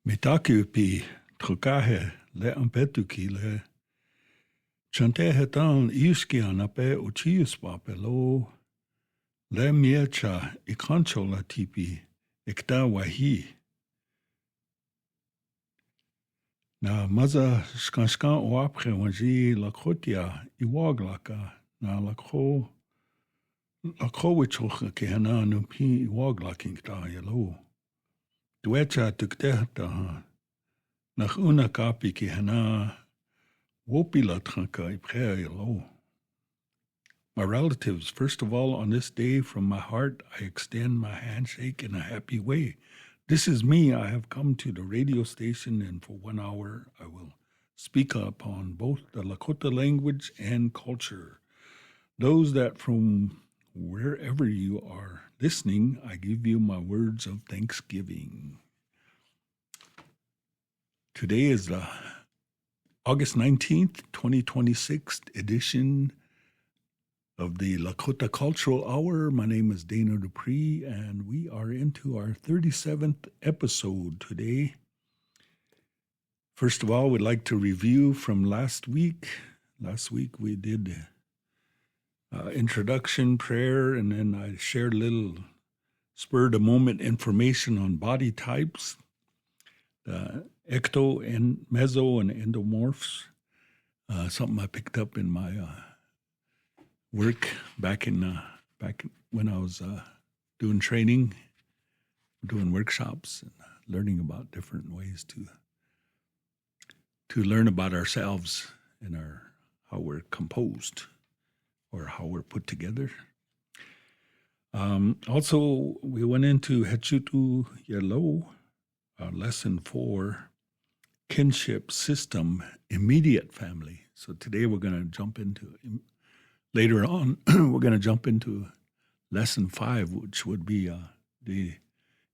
Mitakupi trukahe le ampetuki le chante hetan iski anape uchius papelo le miecha ikancho la tipi ikta wahi. Na maza shkanskan oapre wanji lakotia iwaglaka na lakho wichocha kehana nupi iwaglaking ta yelo. Duecha tuktehta nach una kapi kehana wopila tranka iprea yelo. My relatives, first of all, on this day, from my heart, I extend my handshake in a happy way. This is me. I have come to the radio station, and for 1 hour, I will speak upon both the Lakota language and culture. Those that from wherever you are listening, I give you my words of thanksgiving. Today is the August 19th, 2026 edition of the Lakota Cultural Hour. My name is Dana Dupree, and we are into our 37th episode today. First of all, we'd like to review from last week. Last week we did introduction, prayer, and then I shared a little spur-of-the-moment information on body types, the ecto and meso and endomorphs, something I picked up in my work back when I was doing training, doing workshops, and learning about different ways to learn about ourselves and how we're composed or how we're put together. Also, we went into Hechutu Yelo, lesson 4, kinship system, immediate family. So today we're going to jump into later on, we're going to jump into lesson 5, which would be the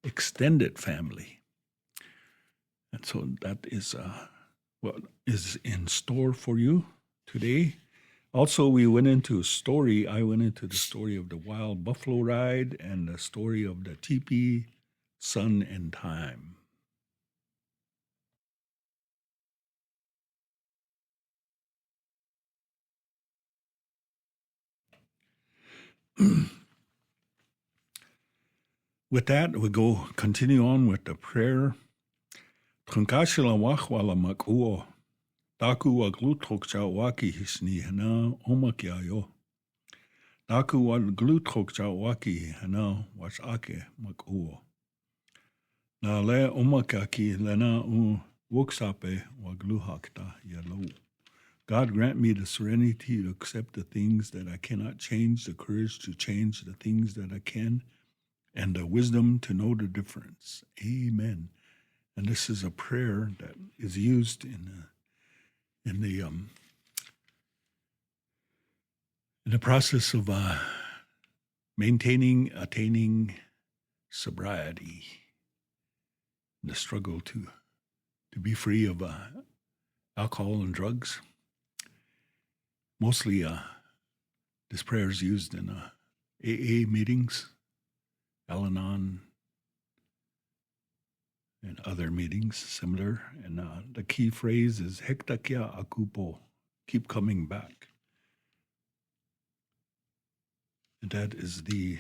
extended family. And so that is what is in store for you today. Also, we went into a story. I went into the story of the wild buffalo ride and the story of the KIPI, sun and time. With that, we continue on with the prayer. Trunkashila wachwala makuo. Daku wa glutrokcha waki hisni hana omakyayo. Daku wa glutrokcha waki hana washake makuo. Na le omakaki lena woksape wa gluhakta yalo. God grant me the serenity to accept the things that I cannot change, the courage to change the things that I can, and the wisdom to know the difference. Amen. And this is a prayer that is used in the process of attaining sobriety, the struggle to be free of alcohol and drugs. Mostly, this prayer is used in AA meetings, Al-Anon, and other meetings similar. And the key phrase is Hektakia Akupo, keep coming back. And that is the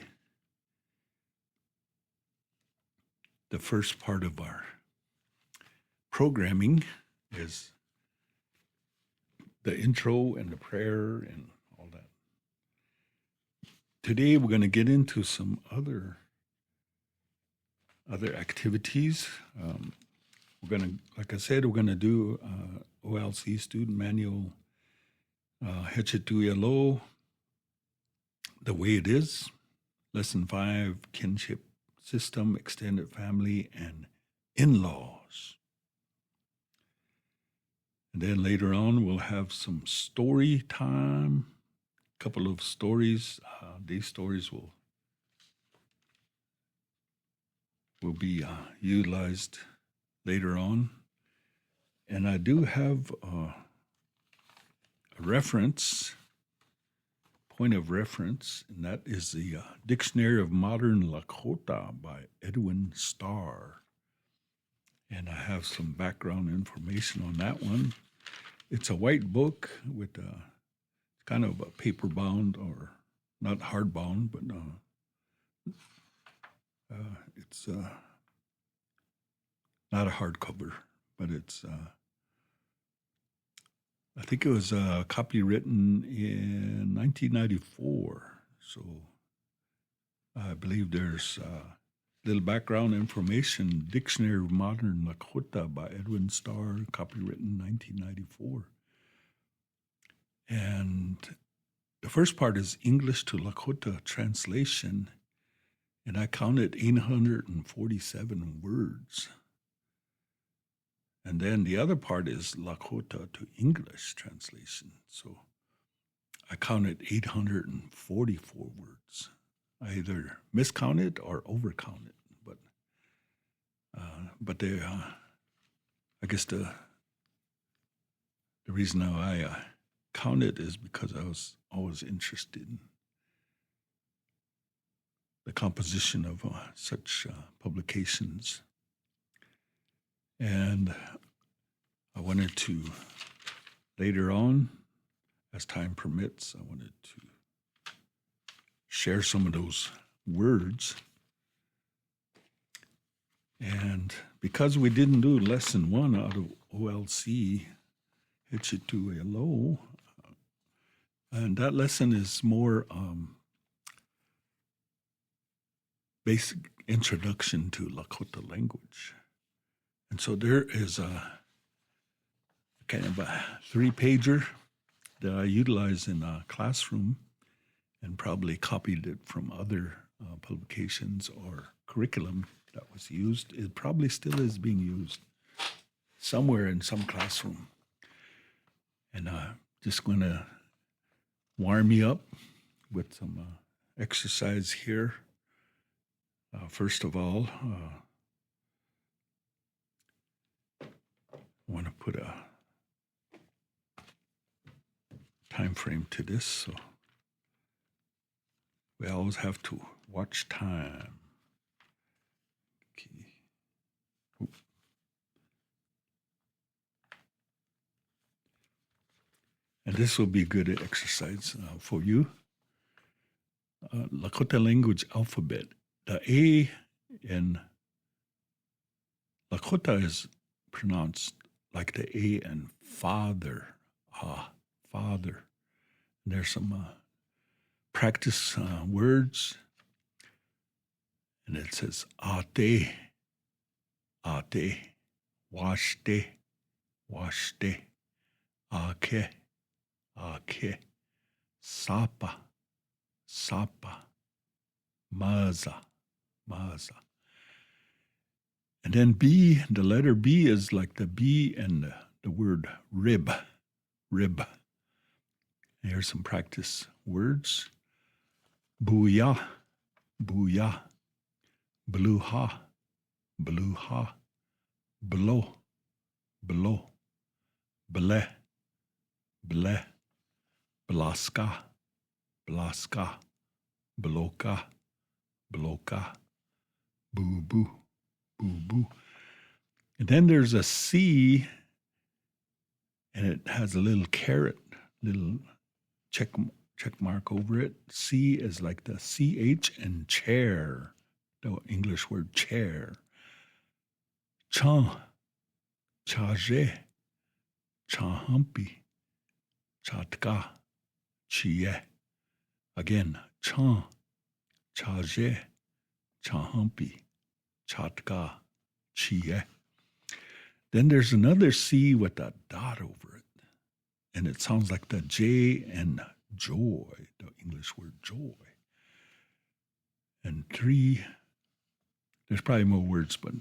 first part of our programming is the intro and the prayer and all that. Today we're going to get into some other activities. We're going to, like I said, we're going to do OLC student manual Hechetu Yelo, the way it is, lesson 5, kinship system, extended family, and in-laws. And then later on, we'll have some story time, a couple of stories. These stories will be utilized later on. And I do have a point of reference, and that is the Dictionary of Modern Lakota by Edwin Starr. And I have some background information on that one. It's a white book with kind of a paper bound, or not hard bound, but it's not a hardcover, but it's I think it was copywritten in 1994. So I believe there's little background information. Dictionary of Modern Lakota by Edwin Starr, copywritten 1994. And the first part is English to Lakota translation, and I counted 847 words. And then the other part is Lakota to English translation. So I counted 844 words. I either miscounted or overcounted, but they, I guess the reason I counted is because I was always interested in the composition of such publications. And I wanted to, later on, as time permits, I wanted to share some of those words. And because we didn't do lesson 1 out of OLC, H2LO, and that lesson is more basic introduction to Lakota language. And so there is a kind of a 3-pager that I utilize in a classroom, and probably copied it from other publications or curriculum that was used. It probably still is being used somewhere in some classroom. And just going to warm you up with some exercise here. First of all, I want to put a time frame to this, so we always have to watch time. Okay. Oop. And this will be good exercise for you. Lakota language alphabet. The A in Lakota is pronounced like the A in father. Father. And there's some practice words. And it says ate, washte, ake, sapa, maza. And then B, the letter B is like the B and the word rib. Here's some practice words. Booyah, bluha, blow, bleh, blaska, bloka, boo. And then there's a C, and it has a little caret, little check mark over it. C is like the CH and chair, the English word chair. Chan, chaje, chahampi, chatka, chiye. Again, chan, chaje, chahampi, chatka, chiye. Then there's another C with a dot over it, and it sounds like the J and joy, the English word joy. And 3, there's probably more words, but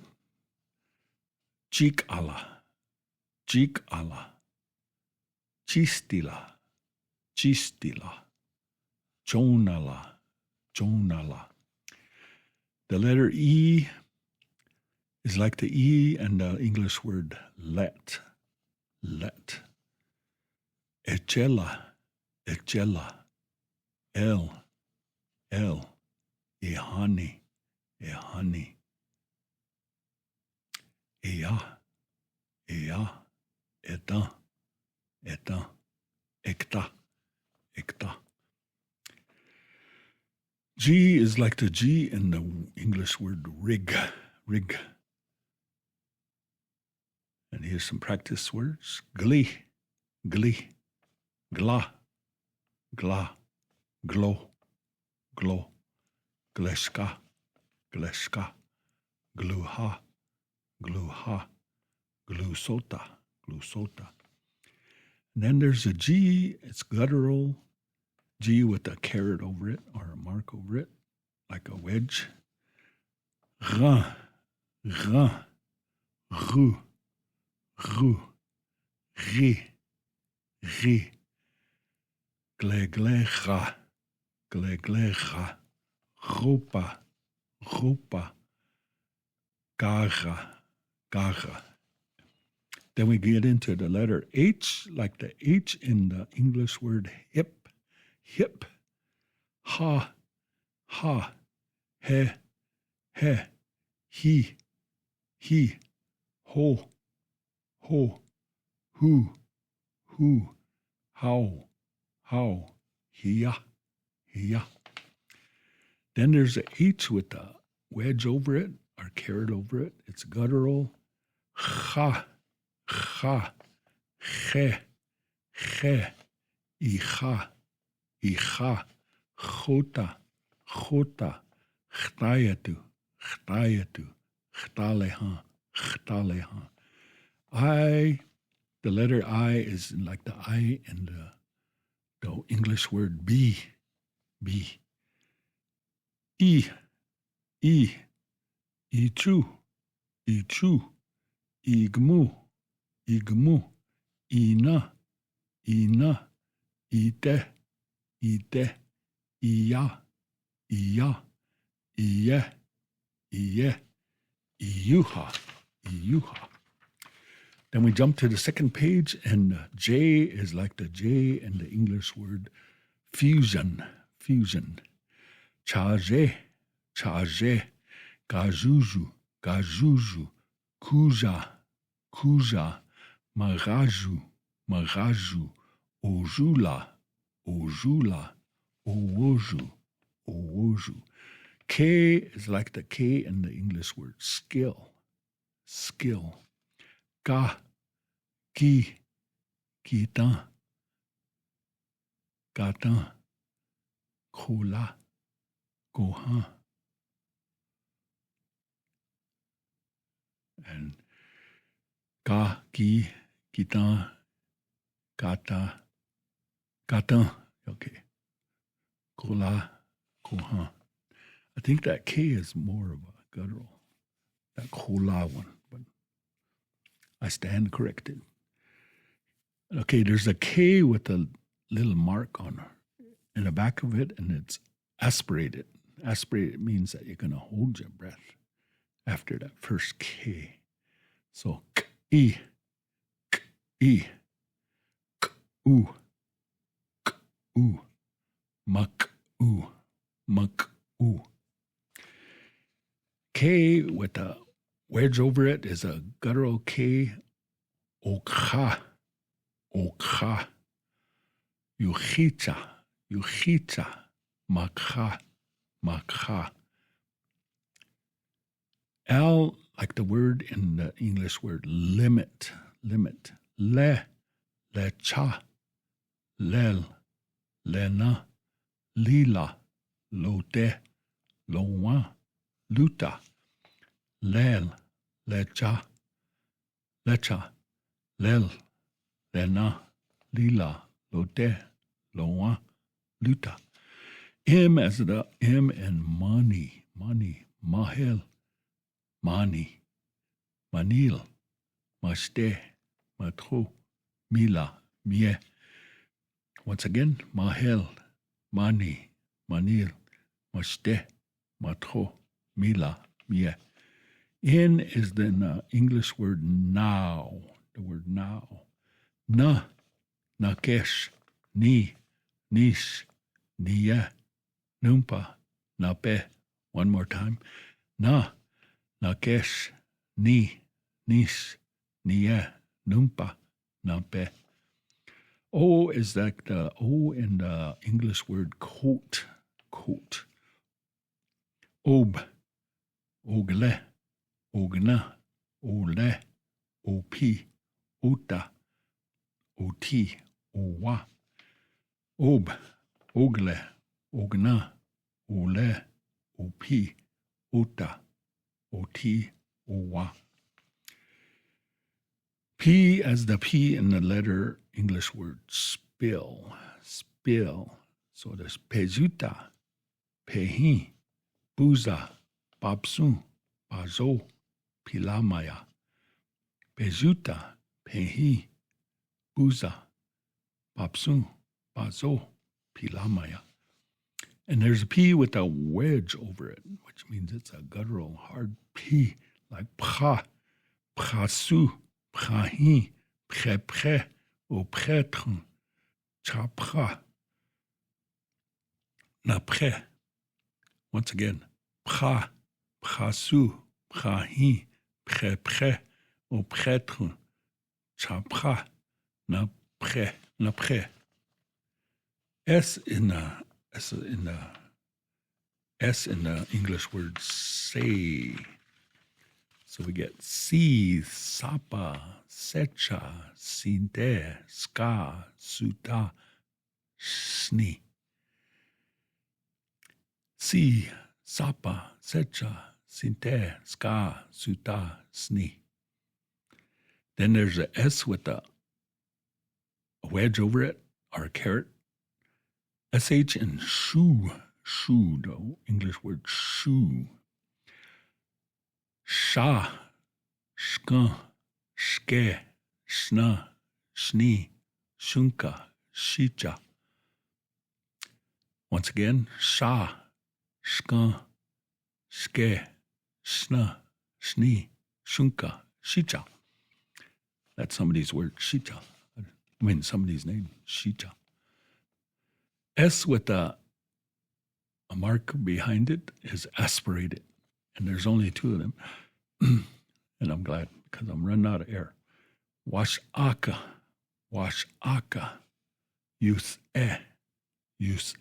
Jik Allah, Chistila, Jonala. The letter E is like the E and the English word let. Echela, El, Ehani. Ea, ea, eta, eta, ekta, ekta. G is like the G in the English word rig, rig. And here's some practice words. Glee, glee, gla, gla, glow, glow, gleska, gleska, gluha, gluha, glusota, glusota. And then there's a G, it's guttural, G with a caret over it or a mark over it, like a wedge. Rin, rin, ru, ru, ri, ri, gleglecha, gleglecha, ropa, ropa, gaga, gaga. Then we get into the letter H, like the H in the English word hip, hip, ha, ha, he, he, ho, who, how, hiya. Then there's a H with a wedge over it, or caret over it. It's guttural. Cha, che, hija, chota, chtayatu, chtalehan. I, the letter I is like the I in the English word be. Ichu, igmu, ina, ite, iya, iye, iyuha. Then we jump to the second page, and J is like the J in the English word fusion. Charge, gajuju, kuja, maraju, ojula, owoju. K is like the K in the English word skill. Ga, ki, gitan, gatan, kola, gohan. And ga, ki, gitan, gata, gatan. Okay. Kola, gohan. I think that K is more of a guttural, that kola one, but I stand corrected. Okay, there's a K with a little mark on in the back of it, and it's aspirated. Aspirated means that you're going to hold your breath after that first K. So k-e, k-u, mak-u. K with a wedge over it is a guttural K. Okha. Yuchicha. Makha. L, like the word in the English word limit. Le, lecha, lel, lena, lila, lote, loin, luta, lel, lecha, lel, lena, lila, lote, loin, luta. M as the M in money, mahel, mani, manil, mashte, matro, mila, mie. Once again, mahel, mani, manil, mashte, matro, mila, mie. N is the English word now, the word now. Na, nakesh, ni, nish, niya, numpa, nape. One more time. Na, nakesh, ni, nish, nia, numpa, nape. O is like the O in the English word coat, coat. Ob, ogle, ogna, ole, op, ota, oti, owa. Ob, ogle, ogna, ole, op, ota, oti, owa. P as the P in the letter English word spill, spill. So there's pezuta, pehi, buza, babsu, bazo, pilamaya. Pezuta, pehi, buza, babsu, bazo, pilamaya. And there's a P with a wedge over it, which means it's a guttural, hard P, like pra, prasu, prahi, prepre, au prêtre, chapra, napre. Once again, pra, prasu, prahi, prepre, au prêtre, chapra, napre, napre. S in the English word say. So we get si, sapa, secha, sinte, ska, suta, sni. Si, sapa, secha, sinte, ska, suta, sni. Then there's a S with a wedge over it, or a caret. SH in shoe, shoe, the English word shoe. Sha, shka, shke, shna, shni, shunka, shicha. Once again, sha, shka, shke, shna, shni, shunka, shicha. That's somebody's word, shicha. I mean, somebody's name, shicha. S with a mark behind it is aspirated. And there's only two of them. And I'm glad because I'm running out of air. Wash aka, use use.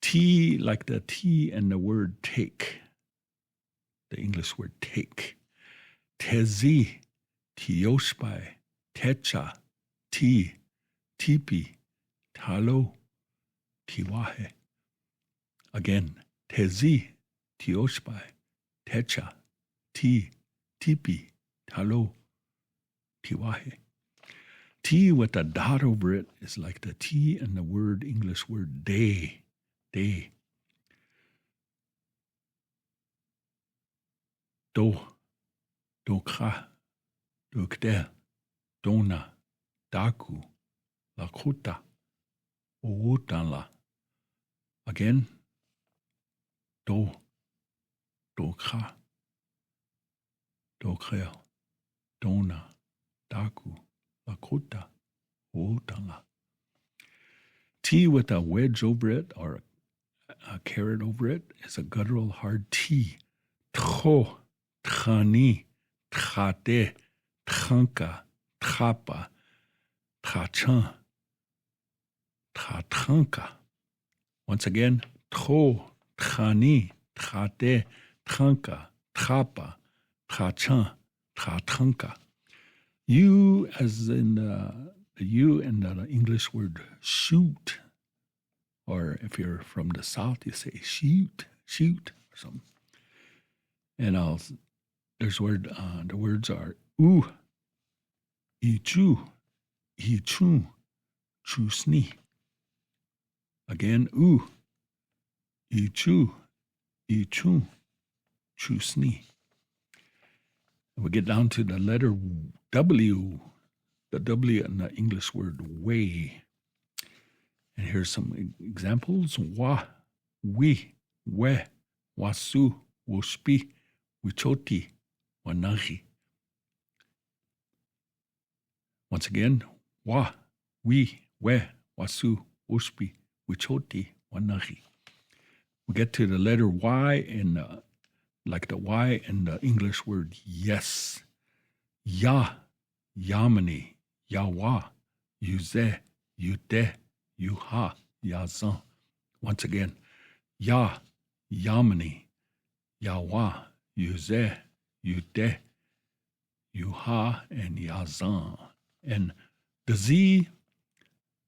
T like the T and the word take. The English word take. Tezi, tioshpai, techa, ti, tipi, talo, tiwahe. Again, tezi, tioshpai, techa, ti, tipi, talo, tiwahe. T with a dot over it is like the T in the word English word day, day. Do, dokha, dokde, dona, daku, Lakota, Owotala. Again, do, dokha, dokrel, dona, daku, Lakota, Owotala. T with a wedge over it or a caret over it is a guttural hard T. Tcho, tchani, tchate, tchanka, tchapa, tchachan, tchatchanka. Once again, tcho, tchani, tchate, tchanka, tchapa, tchachan, tchatchanka. U as in the U in the English word shoot. Or if you're from the South, you say shoot, shoot, or something. And there's word, the words are u, ichu, ichu, chusni. Again, u, ichu, ichu, chusni. And we get down to the letter W, the W in the English word way. And here's some examples. Wa, we, we, wasu, woshpi, wichoti, wanahi. Once again, wa, we, wasu, woshpi, wichoti, wanahi. We get to the letter Y in like the Y in the English word yes. Ya, Yamani, Yawa, Yuze, Yude, Yuha, Yazan. Once again, Ya, Yamani, Yawa, Yuze, Yude, Yuha, and Yazan. And the Z,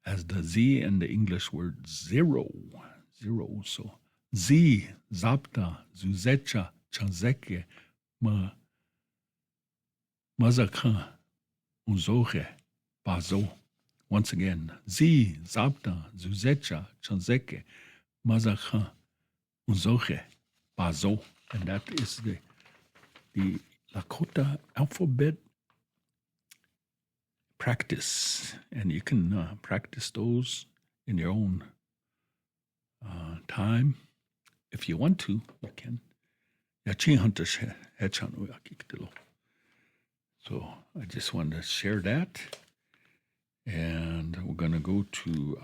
as the Z in the English word zero. So Z, Zapta, Zuzecha, Chanzeke, Mazakan, Uzoche, Bazo. Once again, Z, Zapta, Zuzecha, Chanzeke, Mazakan, Uzoche, Bazo. And that is the Lakota alphabet practice. And you can practice those in your own time. If you want to, you can. So I just wanted to share that. And we're going to go to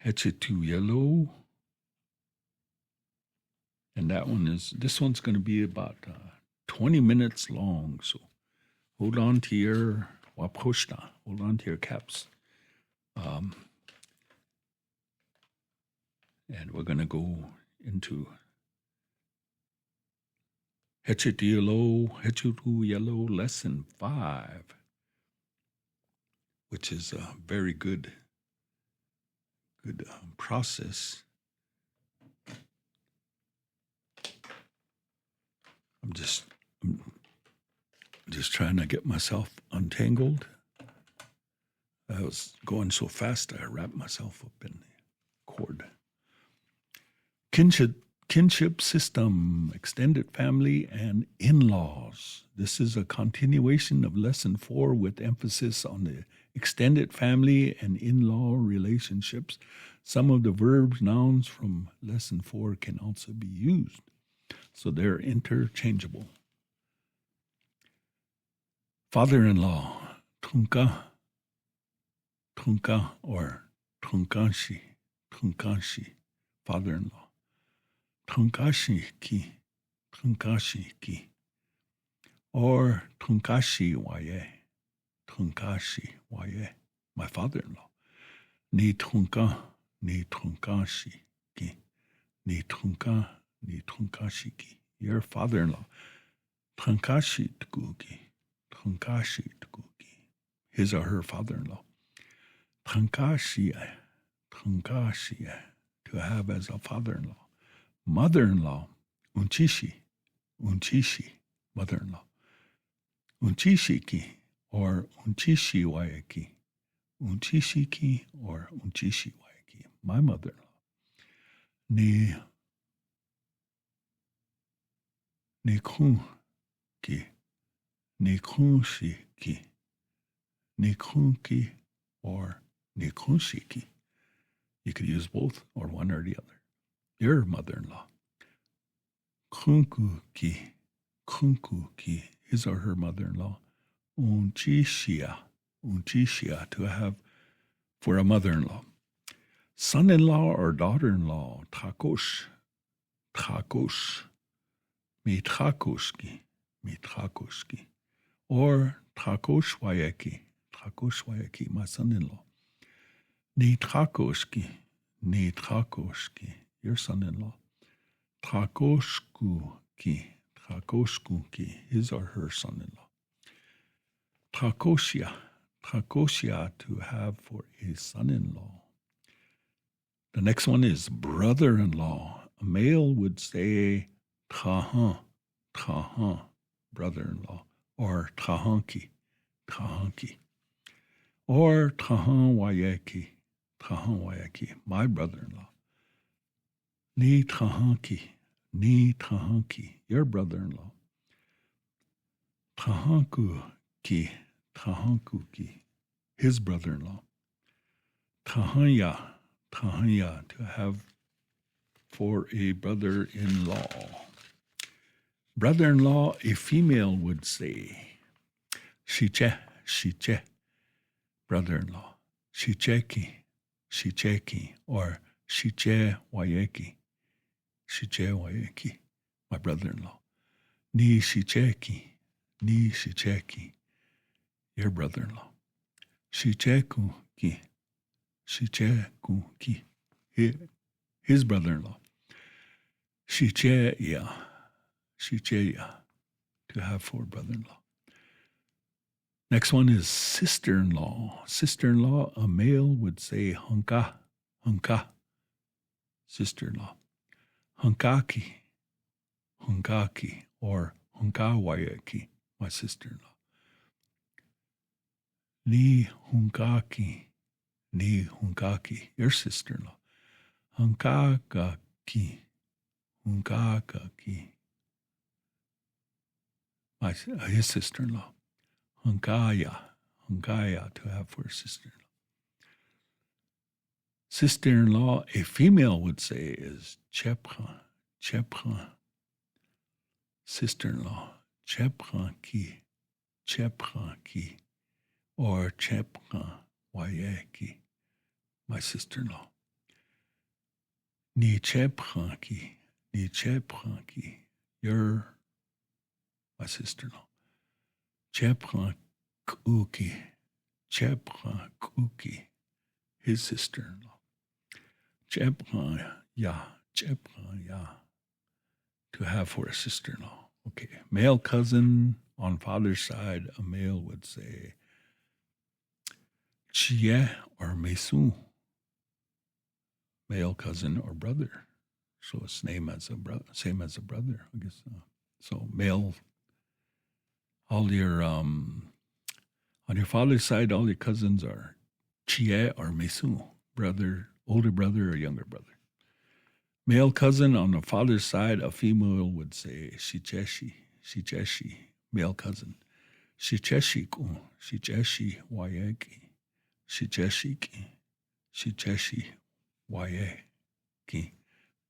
Hechetu Yellow. And this one's going to be about 20 minutes long. So hold on to your waposhta, hold on to your caps. And we're going to go into Hechetu Yellow Lesson 5, which is a very good process. I'm just trying to get myself untangled. I was going so fast I wrapped myself up in the cord. Kinship system, extended family, and in-laws. This is a continuation of Lesson 4 with emphasis on the extended family and in-law relationships. Some of the verbs, nouns from Lesson 4 can also be used, so they're interchangeable. Father-in-law, Tunka, or Tunkanshi, father-in-law. Tunkashi ki, or Tunkashi waye, my father-in-law. Ni Tunkashi ki, ni Tunkashi ki, your father-in-law. Tunkashi tukuki, his or her father-in-law. Tunkashi, to have as a father-in-law. Mother-in-law, unchishi, mother-in-law. Unchishiki, or unchishi wayaki. Unchishiki, or unchishi wayaki, my mother-in-law. Nikunki, or nikunshiki. You could use both, or one or the other. Your mother-in-law. Kunkuki, his or her mother-in-law. Unchishia, to have for a mother-in-law. Son-in-law or daughter-in-law, takosh, mitrakoshki, or takoshwayaki, my son-in-law. Nitrakoshki, your son-in-law. Trakoshkuki, his or her son-in-law. Trakoshia, to have for a son-in-law. The next one is brother-in-law. A male would say trahan, brother-in-law, or trahanki, or trahan wayaki, my brother-in-law. Ni trahanki, your brother-in-law. Trahankuki, his brother-in-law. Trahanya, to have for a brother-in-law. Brother-in-law, a female would say shiche, brother-in-law. Shicheki, or shiche wayeki, my brother-in-law. Ni shicheki, your brother-in-law. Shichekuki, his brother-in-law. Shicheya, to have for brother-in-law. Next one is sister-in-law. Sister-in-law, a male would say hunka, sister-in-law. Hunkaki, or hunkawayaki, my sister-in-law. Ni hunkaki, your sister-in-law. Hunkakaki, his sister-in-law. Hunkaya, to have for a sister-in-law. Sister-in-law, a female would say, is chepra. Sister-in-law, chepra ki, or chepra wayeki, my sister-in-law. Ni chepra ki, you're my sister-in-law. Chepra kuki, his sister-in-law. Chepra ya, to have for a sister-in-law. Okay, male cousin on father's side, a male would say chie or mesu, male cousin or brother. So it's same as a brother, I guess. So male, all your on your father's side, all your cousins are chie or mesu, brother, older brother or younger brother. Male cousin on the father's side, a female would say shicheshi, male cousin. Shicheshiku, wayeki, shicheshi, wayeki,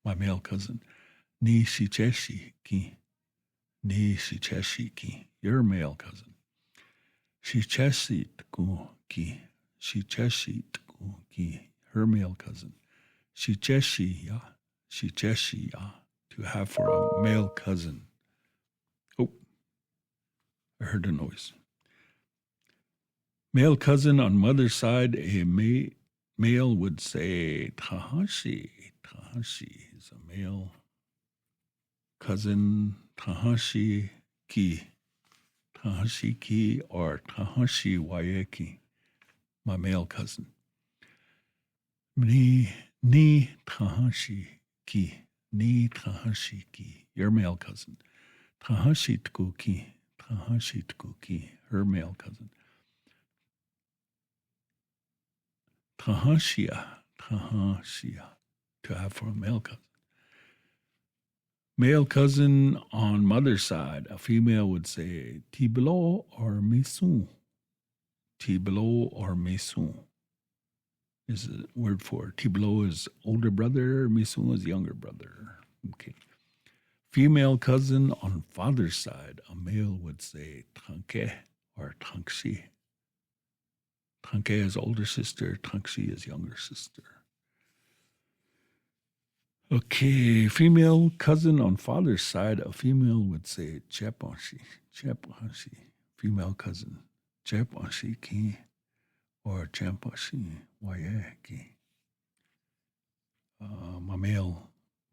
my male cousin. Ni shicheshi ki, your male cousin. Shicheshitku ki, her male cousin. Shicheshiya, to have for a male cousin. Oh, I heard a noise. Male cousin on mother's side, a male would say Tahashi. Is a male cousin. Tahashi ki, or Tahashi wayeki, my male cousin. Ni Tahashi ki, your male cousin. Tahashitku ki, her male cousin. Tahashia, to have for a male cousin. Male cousin on mother's side, a female would say Tiblo or Mesu. Is a word for Tiblo is older brother, Mesu is younger brother. Okay. Female cousin on father's side, a male would say Tranke or Trankshi. Tranke is older sister, Trankshi is younger sister. Okay, female cousin on father's side, a female would say Chepanshi. Female cousin, Chepanshi ki, or Chepanshi wayeki.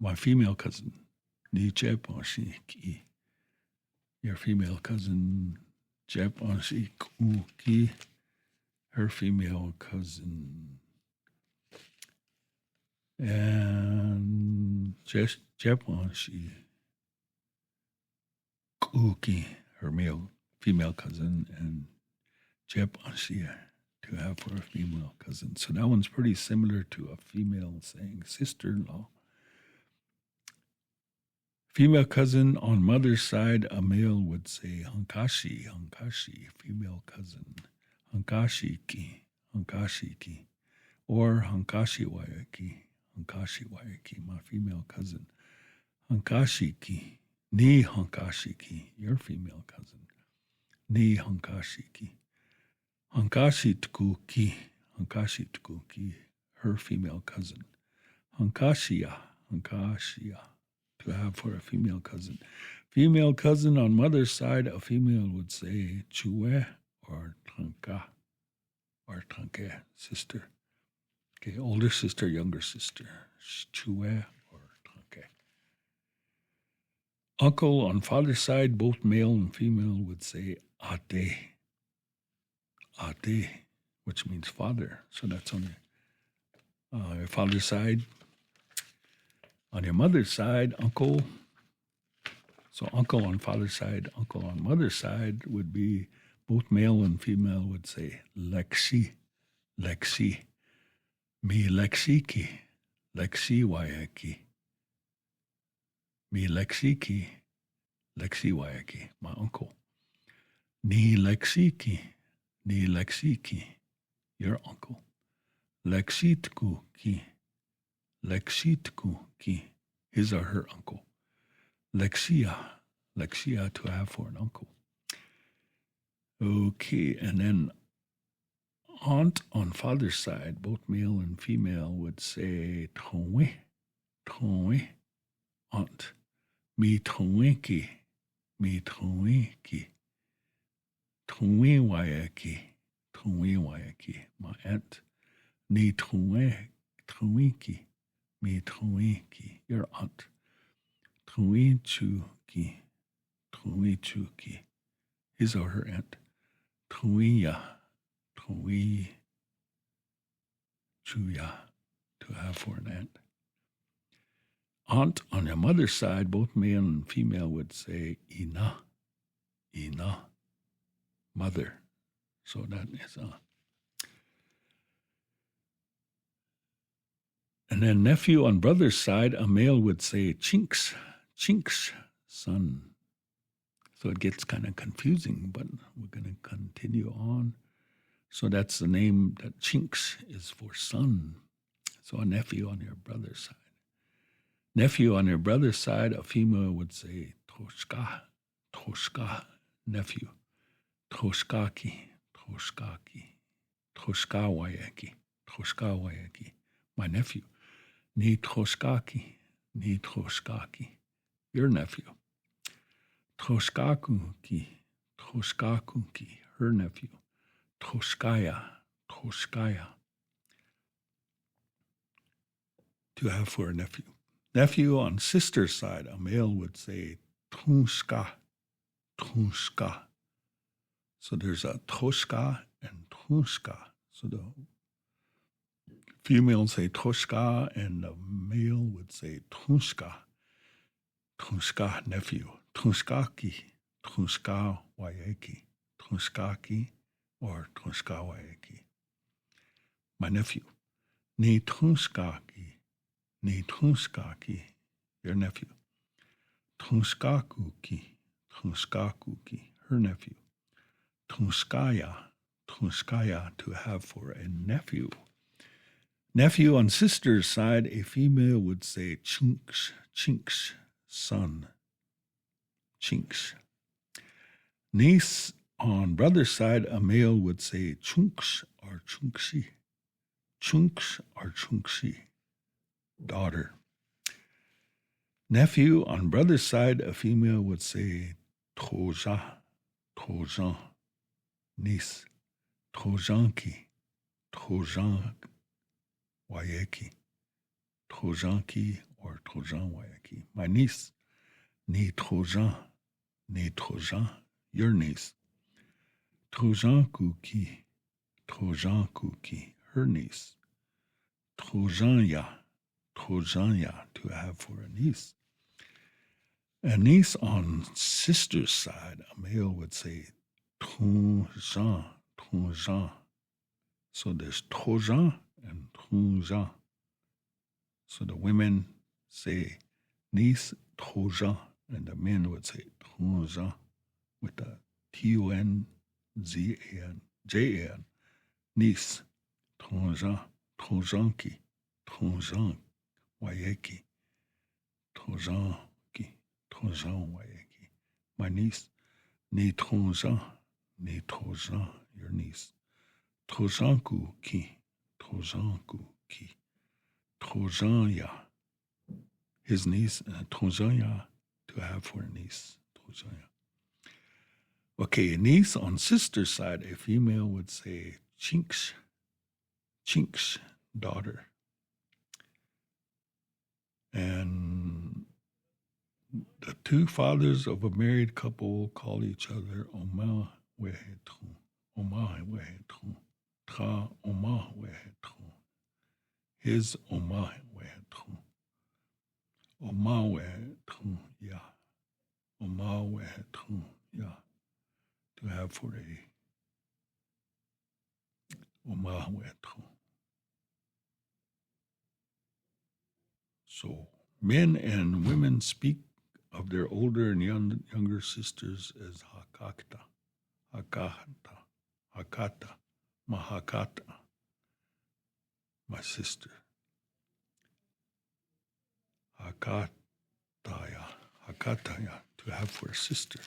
My female cousin, Ni Chepanshi ki, your female cousin, Chepanshi ki, her female cousin. And Chepanshi kuki, her female cousin, and Chepanshi to have for a female cousin. So that one's pretty similar to a female saying sister-in-law. Female cousin on mother's side, a male would say Hankashi, female cousin. Hankashi ki, or Hankashi wayaki, my female cousin. Hankashi ki, ni Hankashi ki, your female cousin. Ni Hankashi ki. Hankashi tkuki, her female cousin. Hankashiya, to to have for a female cousin. Female cousin on mother's side, a female would say chue or tranka or tranke, sister. Okay, older sister, younger sister. Chue or tranke. Uncle on father's side, both male and female, would say ate. Ate, which means father. So that's on your father's side. On your mother's side, uncle. So uncle on father's side, uncle on mother's side would be both male and female would say Lexi, Lexi, mi Lexiki, Lexi Wayaki, mi Lexiki, Lexi Wayaki, my uncle. Ni Lexiki, your uncle. Lexitku ki, his or her uncle. Lexia, to have for an uncle. Okay, and then aunt on father's side, both male and female, would say Towe, aunt. Mi Toweki, Towe Wayaki, my aunt. Ni Toweki, mi Toweki, your aunt. Tuichuki, his or her aunt. Tuiya, Chuya, to have for an aunt. Aunt on your mother's side, both male and female would say Ina, mother. So that is And then nephew on brother's side, a male would say Chinks, son. So it gets kind of confusing, but we're going to continue on. So that's the name that Chinks is for son. So a nephew on your brother's side. Nephew on your brother's side, a female would say Toshka, nephew. Toshkaki, Toshkawayaki, my nephew. Ni Toshkaki, your nephew. Toshkakuki, her nephew. Toshkaya, to have for a nephew. Nephew on sister's side, a male would say Tunska. So there's a Toshka and Tunska. So the female would say Toshka and the male would say Tunska. Tunska, nephew. Tunskaki, Tunska Wayaki. Tunskaki or Tunska Wayaki. My nephew. Ni Tunskaki, your nephew. Tunskakuki, her nephew. Tunskaya, to have for a nephew. Nephew on sister's side, a female would say Chinks, son. Chinks. Niece on brother's side, a male would say Chunks or Chunksi. Daughter. Nephew on brother's side, a female would say Tojan, niece. Tojanki, Wayaki. Tojanki or Tojan Wayaki. My niece. Ni Tojan, your niece. Tojankuki, her niece. Tojanya, to have for a niece. A niece on sister's side, a male would say Tojan. So there's Tojan and Tojan. So the women say niece Tojan, and the men would say Tojan with the Tunzan, niece Tojan. Tojanki, Wayaki, Tojan Wayaki. My niece, Ni Tojan, your niece. Tojankuki, Tojanya, his niece, Tonjanya, to have for a niece, Tonjanya. Okay, a niece on sister's side, a female would say Chinks, daughter. And the two fathers of a married couple call each other Oma Wehetru, Oma Wehetru, Tra Oma Wehetru, his Oma Wehetru, Oma Wehetru, ya, Oma Wehetru, ya, to have for a Oma Wehetru. So men and women speak of their older and younger sisters as Hakata, Mahakata, my sister. Hakataya, to have for a sister.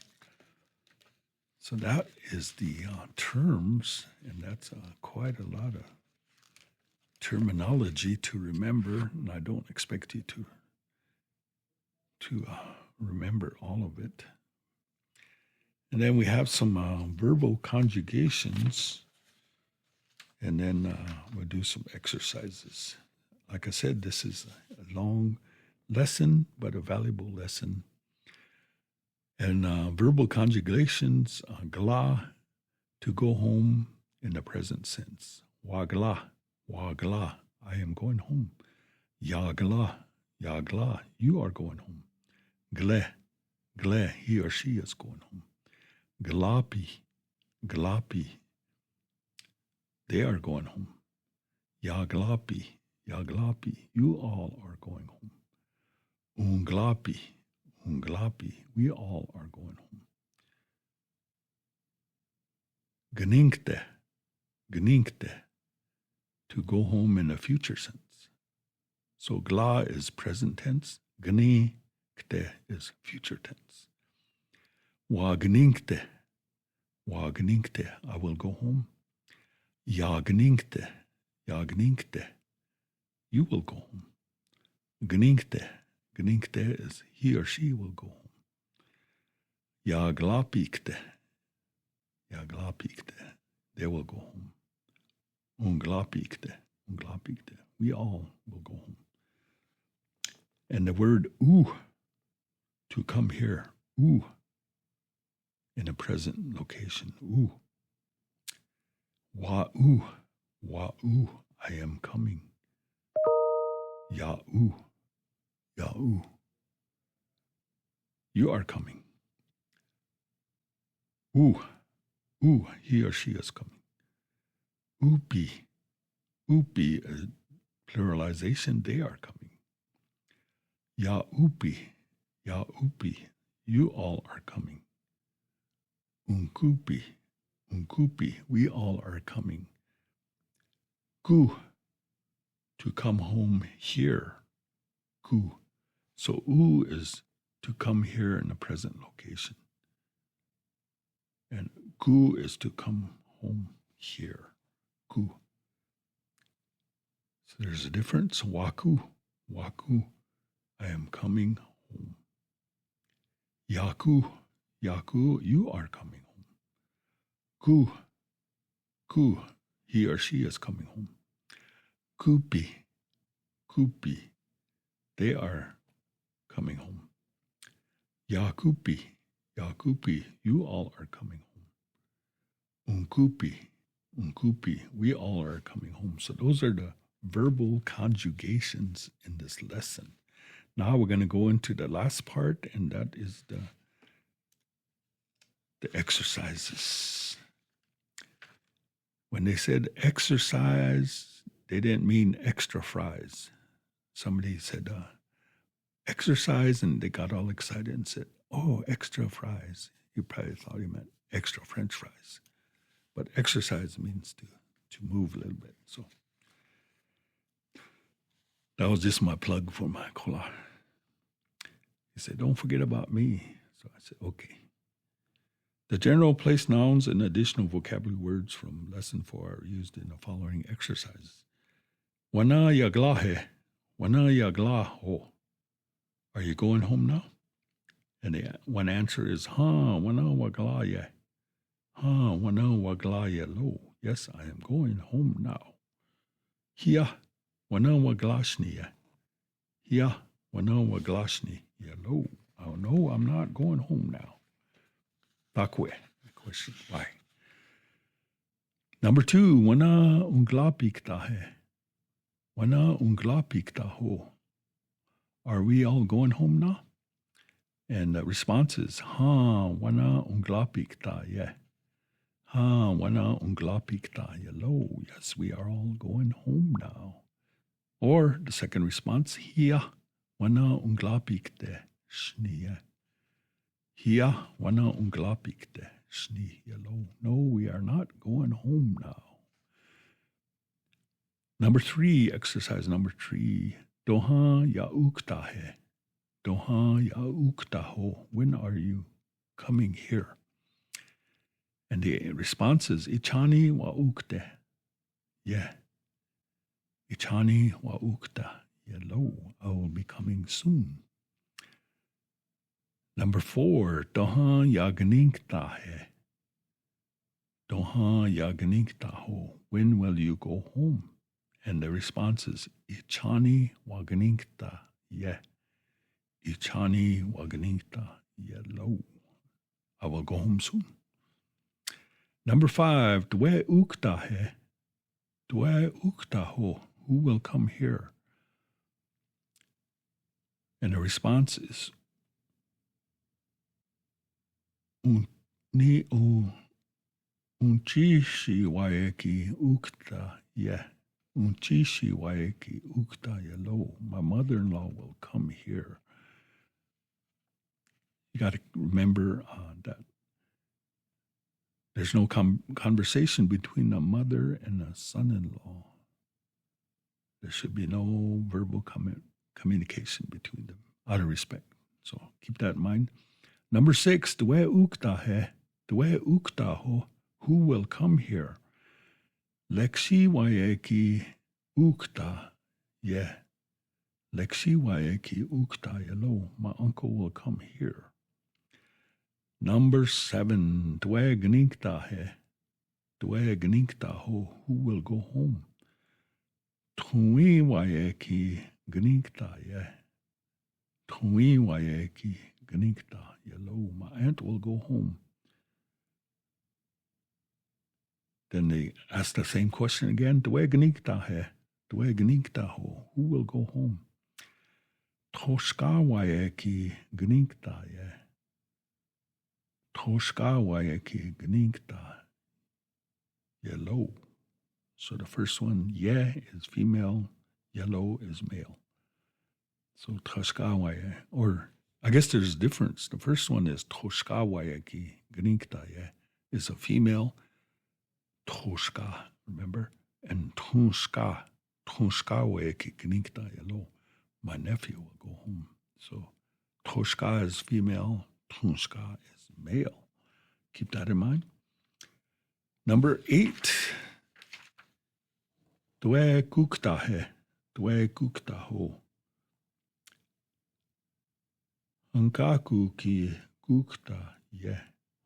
So that is the terms, and that's quite a lot of terminology to remember, and I don't expect you to remember all of it. And then we have some verbal conjugations, and then we'll do some exercises. Like I said, this is a long lesson, but a valuable lesson. And verbal conjugations, gla, to go home in the present sense. Wagla, I am going home. Yagla, you are going home. Gle, he or she is going home. Glapi, they are going home. Yaglapi, you all are going home. Unglapi, we all are going home. Gninkte, to go home in a future sense. So gla is present tense, gninkte is future tense. Wagninkte, I will go home. Yagninkte, you will go home. Gninkte is he or she will go home. Yaglapikte, they will go home. Unglapikte, we all will go home. And the word u, to come here, u, in a present location, u. Wa-u, I am coming. Ya-u, you are coming. U, he or she is coming. Upi, pluralization, they are coming. Ya-upi, you all are coming. Unkupi, we all are coming. Ku, to come home here. Ku. So u is to come here in the present location. And ku is to come home here. Ku. So there's a difference. Waku, I am coming home. Yaku, you are coming home. Ku, he or she is coming home. Kupi, they are coming home. Yakupi, you all are coming home. Unkupi, we all are coming home. So those are the verbal conjugations in this lesson. Now we're going to go into the last part, and that is the exercises. When they said exercise, they didn't mean extra fries. Somebody said exercise, and they got all excited and said, oh, extra fries. You probably thought he meant extra French fries. But exercise means to move a little bit. So that was just my plug for my kola. He said, don't forget about me. So I said, okay. The general place nouns and additional vocabulary words from lesson 4 are used in the following exercises. Wana yaglahe, wana yaglaho. Are you going home now? And the one answer is, wana waglaye. Wana waglaye lo. Yes, I am going home now. Hia, wana waglashni. Hia, wana waglashni. Lo. Oh, no, I'm not going home now. Takwe. The question, why? Number 2, wana unglapikta he. Wana unglapikta ho. Are we all going home now? And the response is, wana unglapikta ye. Wana unglapikta ye lo. Yes, we are all going home now. Or the second response, hia, wana unglapikte shni ye. Hia, wana unglapikte shni ye lo. No, we are not going home now. Number 3, exercise number 3. Doha ya ukta he. Doha ya ukta ho. When are you coming here? And the response is, Ichani wa ukte. Yeah. Ichani wa ukta. Yeah, lo. I will be coming soon. Number 4, Doha ya gninkta he. Doha ya gninkta ho. When will you go home? And the response is, Ichani wagninkta ye. Ichani wagninkta ye lo. I will go home soon. Number 5, Dwe ukta he. Dwe ukta ho. Who will come here? And the response is, Ni unchishi waeki ukta ye. Unchishi waeki ukta ye lo. My mother-in-law will come here. You got to remember that there's no conversation between a mother and a son-in-law. There should be no verbal communication between them, out of respect. So keep that in mind. Number 6, Dwe ukta he. Dwe ukta ho. Who will come here? Lexi waeki ukta ye. Lexi waeki ukta ye lo. My uncle will come here. Number 7, Dwe gninkta he. Dwe gninkta ho. Who will go home? Tui waeki gninkta ye. Tui waeki gninkta ye lo. My aunt will go home. Then they ask the same question again. Dwe gninkta he. Dwe gninkta ho. Who will go home? Toshka waeki gninkta ye. Toshka waeki gninkta ye lo. So the first one, ye is female, yellow is male. So toshka waye, or I guess there's a difference. The first one is toshka waeki gninkta ye is a female. Toshka, remember? And Toshka waeki gninkta ye lo. My nephew will go home. So Toshka is female, Toshka is male. Keep that in mind. Number 8. Dwe kukta he. Dwe kukta ho. Hunkaku ki kukta ye.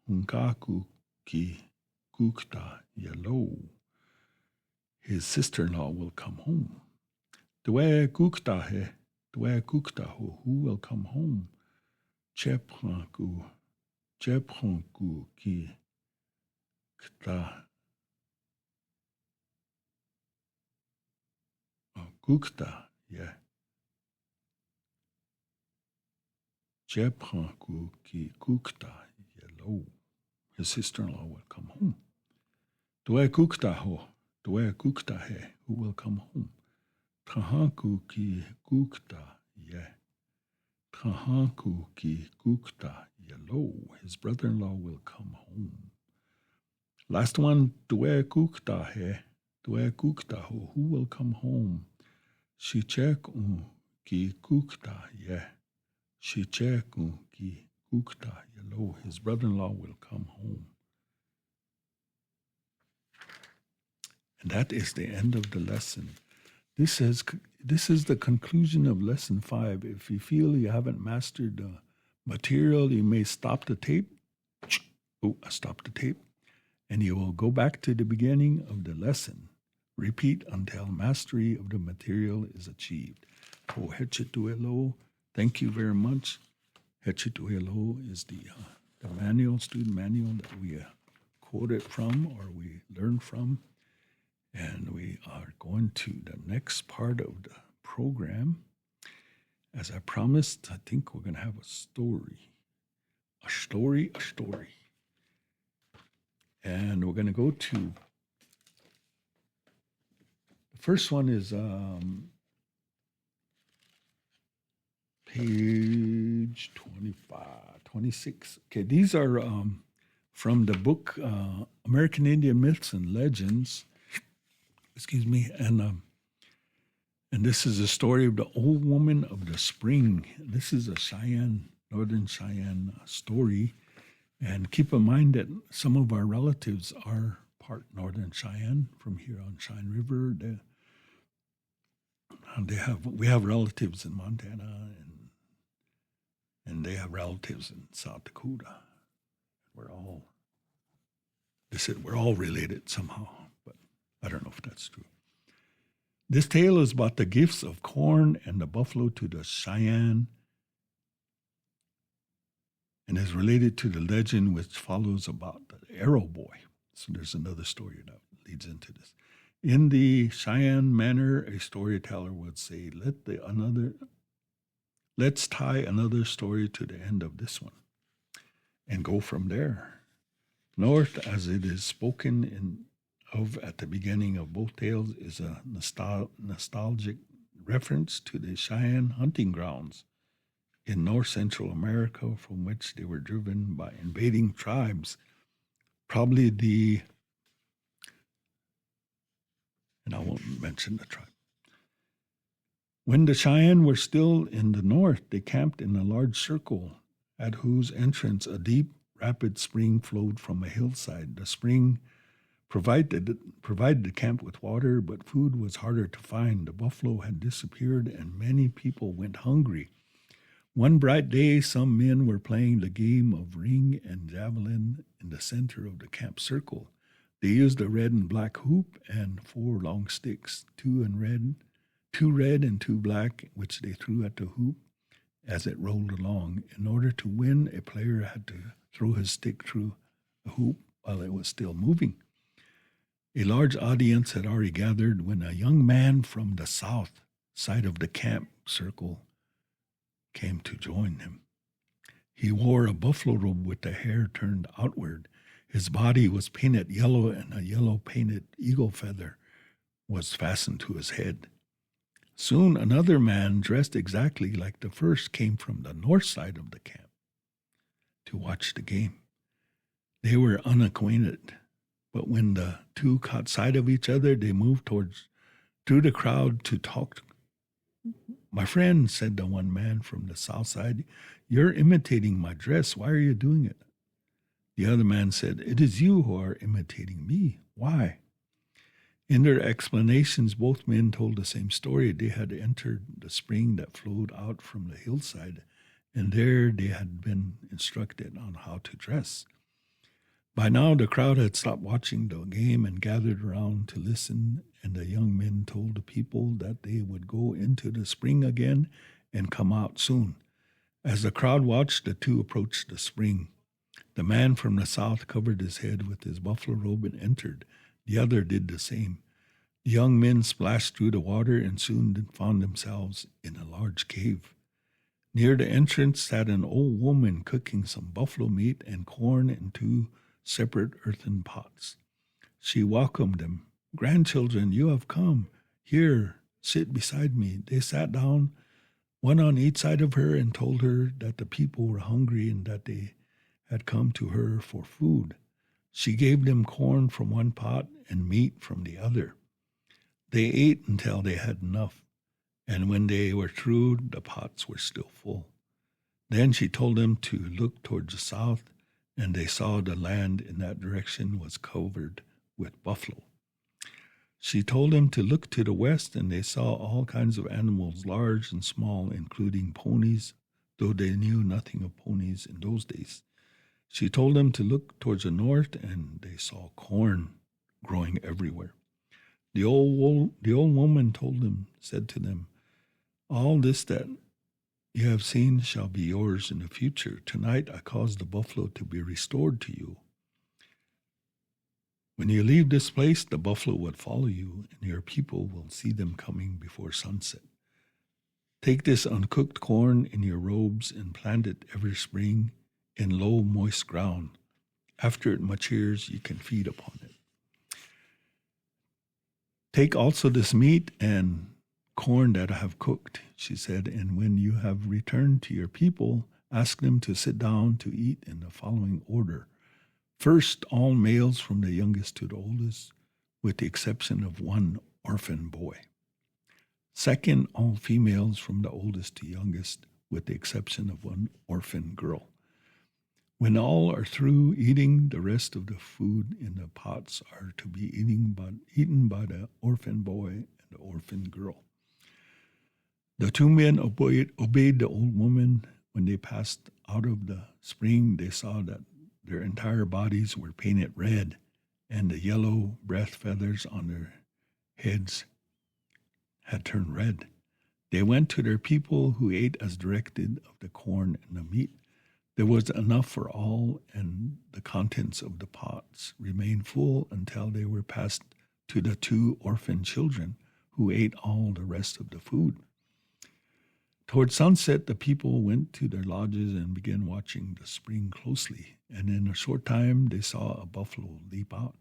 Hunkaku ki kukta ye lo. His sister-in-law will come home. Dwe kukta he. Dwe kukta ho. Who will come home? Chepranku ki kta kukta ye. Chepranku ki kukta ye lo. His sister-in-law will come home. Dwe kukta ho. Dwe kukta he. Who will come home? Trahanku ki kukta ye. Trahanku ki kukta ye lo. His brother-in-law will come home. Last one, Dwe kukta he. Dwe kukta ho. Who will come home? Shicheku ki kukta ye. Shicheku ki kukta ye lo. His brother-in-law will come home. And that is the end of the lesson. This This is the conclusion of Lesson 5. If you feel you haven't mastered the material, you may stop the tape. Oh, I stopped the tape. And you will go back to the beginning of the lesson. Repeat until mastery of the material is achieved. Oh, Hechituelo, thank you very much. Hechituelo is the manual, student manual that we quoted from or we learned from. And we are going to the next part of the program. As I promised, I think we're going to have a story. A story. And we're going to go to, the first one is page 26. Okay, these are from the book American Indian Myths and Legends. Excuse me, and this is a story of the old woman of the spring. This is a Cheyenne, Northern Cheyenne story, and keep in mind that some of our relatives are part Northern Cheyenne from here on Cheyenne River. We have relatives in Montana, and they have relatives in South Dakota. We're all related somehow. I don't know if that's true. This tale is about the gifts of corn and the buffalo to the Cheyenne and is related to the legend which follows about the Arrow Boy. So there's another story that leads into this. In the Cheyenne manner, a storyteller would say, let's tie another story to the end of this one and go from there. North, as it is spoken of at the beginning of both tales, is a nostalgic reference to the Cheyenne hunting grounds in North Central America from which they were driven by invading tribes. Probably and I won't mention the tribe. When the Cheyenne were still in the north, they camped in a large circle at whose entrance a deep, rapid spring flowed from a hillside. The spring provided the camp with water, but food was harder to find. The buffalo had disappeared, and many people went hungry. One bright day, some men were playing the game of ring and javelin in the center of the camp circle. They used a red and black hoop and 4 long sticks, 2 red and 2 black, which they threw at the hoop as it rolled along. In order to win, a player had to throw his stick through the hoop while it was still moving. A large audience had already gathered when a young man from the south side of the camp circle came to join him. He wore a buffalo robe with the hair turned outward. His body was painted yellow, and a yellow-painted eagle feather was fastened to his head. Soon another man dressed exactly like the first came from the north side of the camp to watch the game. They were unacquainted, but when the two caught sight of each other, they moved through the crowd to talk. "My friend," said the one man from the south side, "you're imitating my dress. Why are you doing it?" The other man said, "It is you who are imitating me. Why?" In their explanations, both men told the same story. They had entered the spring that flowed out from the hillside, and there they had been instructed on how to dress. By now, the crowd had stopped watching the game and gathered around to listen, and the young men told the people that they would go into the spring again and come out soon. As the crowd watched, the two approached the spring. The man from the south covered his head with his buffalo robe and entered. The other did the same. The young men splashed through the water and soon found themselves in a large cave. Near the entrance sat an old woman cooking some buffalo meat and corn in 2 separate earthen pots. She welcomed them. "Grandchildren, you have come. Here, sit beside me." They sat down, one on each side of her, and told her that the people were hungry and that they had come to her for food. She gave them corn from one pot and meat from the other. They ate until they had enough, and when they were through, the pots were still full. Then she told them to look towards the south, and they saw the land in that direction was covered with buffalo. She told them to look to the west, and they saw all kinds of animals, large and small, including ponies, though they knew nothing of ponies in those days. She told them to look towards the north, and they saw corn growing everywhere. The old woman said to them, "All this that you have seen shall be yours in the future. Tonight I caused the buffalo to be restored to you. When you leave this place, the buffalo will follow you, and your people will see them coming before sunset. Take this uncooked corn in your robes and plant it every spring in low, moist ground. After it matures, you can feed upon it. Take also this meat and corn that I have cooked," she said, "and when you have returned to your people, ask them to sit down to eat in the following order. First, all males from the youngest to the oldest, with the exception of one orphan boy. Second, all females from the oldest to youngest, with the exception of one orphan girl. When all are through eating, the rest of the food in the pots are to be eaten by the orphan boy and the orphan girl." The two men obeyed the old woman. When they passed out of the spring, they saw that their entire bodies were painted red, and the yellow breath feathers on their heads had turned red. They went to their people, who ate as directed of the corn and the meat. There was enough for all, and the contents of the pots remained full until they were passed to the two orphan children, who ate all the rest of the food. Toward sunset, the people went to their lodges and began watching the spring closely, and in a short time they saw a buffalo leap out.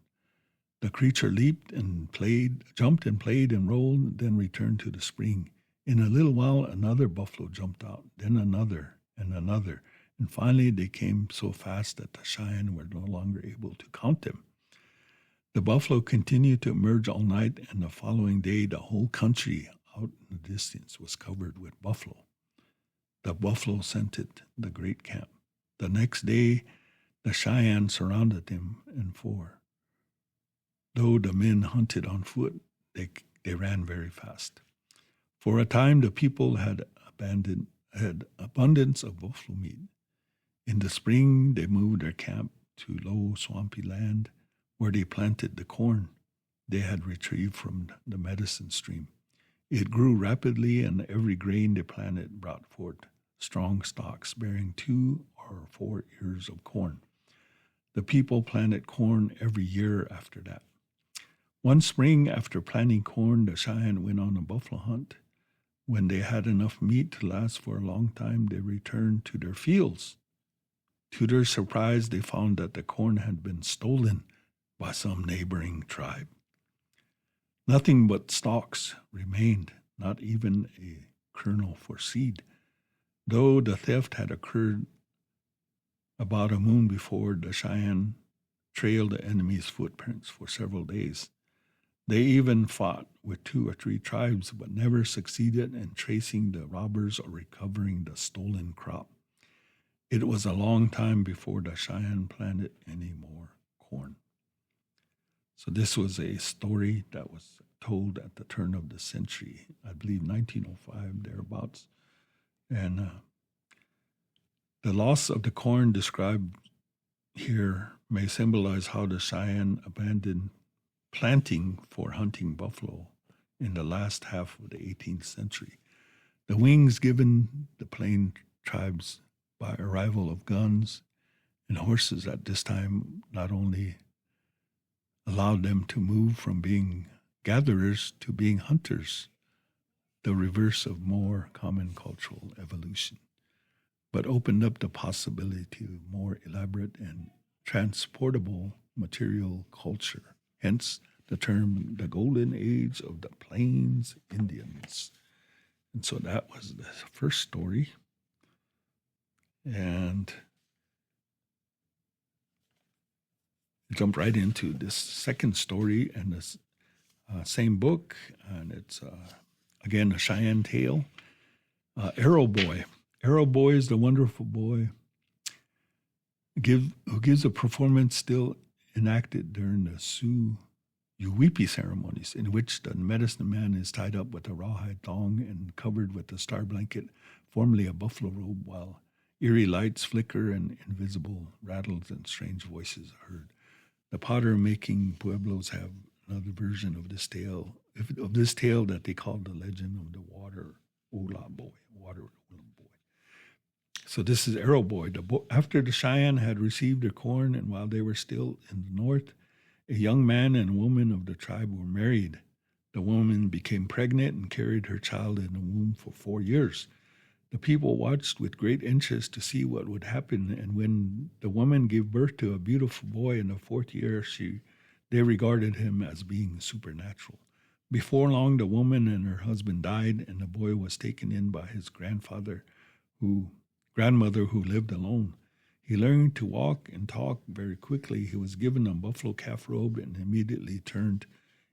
The creature jumped and played and rolled, then returned to the spring. In a little while, another buffalo jumped out, then another and another, and finally they came so fast that the Cheyenne were no longer able to count them. The buffalo continued to emerge all night, and the following day the whole country out in the distance was covered with buffalo. The buffalo scented the great camp. The next day the Cheyenne surrounded them, and though the men hunted on foot, they ran very fast. For a time the people had abundance of buffalo meat. In the spring, they moved their camp to low, swampy land where they planted the corn they had retrieved from the medicine stream. It grew rapidly, and every grain they planted brought forth strong stalks bearing 2 or 4 ears of corn. The people planted corn every year after that. One spring, after planting corn, the Cheyenne went on a buffalo hunt. When they had enough meat to last for a long time, they returned to their fields. To their surprise, they found that the corn had been stolen by some neighboring tribe. Nothing but stalks remained, not even a kernel for seed. Though the theft had occurred about a moon before, the Cheyenne trailed the enemy's footprints for several days. They even fought with 2 or 3 tribes, but never succeeded in tracing the robbers or recovering the stolen crop. It was a long time before the Cheyenne planted any more corn. So this was a story that was told at the turn of the century, I believe 1905, thereabouts. And the loss of the corn described here may symbolize how the Cheyenne abandoned planting for hunting buffalo in the last half of the 18th century. The wings given the plain tribes by arrival of guns and horses at this time not only allowed them to move from being gatherers to being hunters, the reverse of more common cultural evolution, but opened up the possibility to more elaborate and transportable material culture, hence the term the golden age of the Plains Indians. And so that was the first story. And jump right into this second story and this same book, and it's again a Cheyenne tale. Arrow Boy. Arrow Boy is the wonderful boy who gives a performance still enacted during the Sioux UWIPI ceremonies, in which the medicine man is tied up with a rawhide thong and covered with a star blanket, formerly a buffalo robe, while eerie lights flicker and invisible rattles and strange voices are heard. The potter-making pueblos have another version of this tale that they call the legend of the water Ola boy, water Ola boy. So this is Arrow Boy. After the Cheyenne had received their corn, and while they were still in the north, a young man and woman of the tribe were married. The woman became pregnant and carried her child in the womb for 4 years. The people watched with great interest to see what would happen, and when the woman gave birth to a beautiful boy in the 4th year, they regarded him as being supernatural. Before long, the woman and her husband died, and the boy was taken in by his grandmother, who lived alone. He learned to walk and talk very quickly. He was given a buffalo calf robe and immediately turned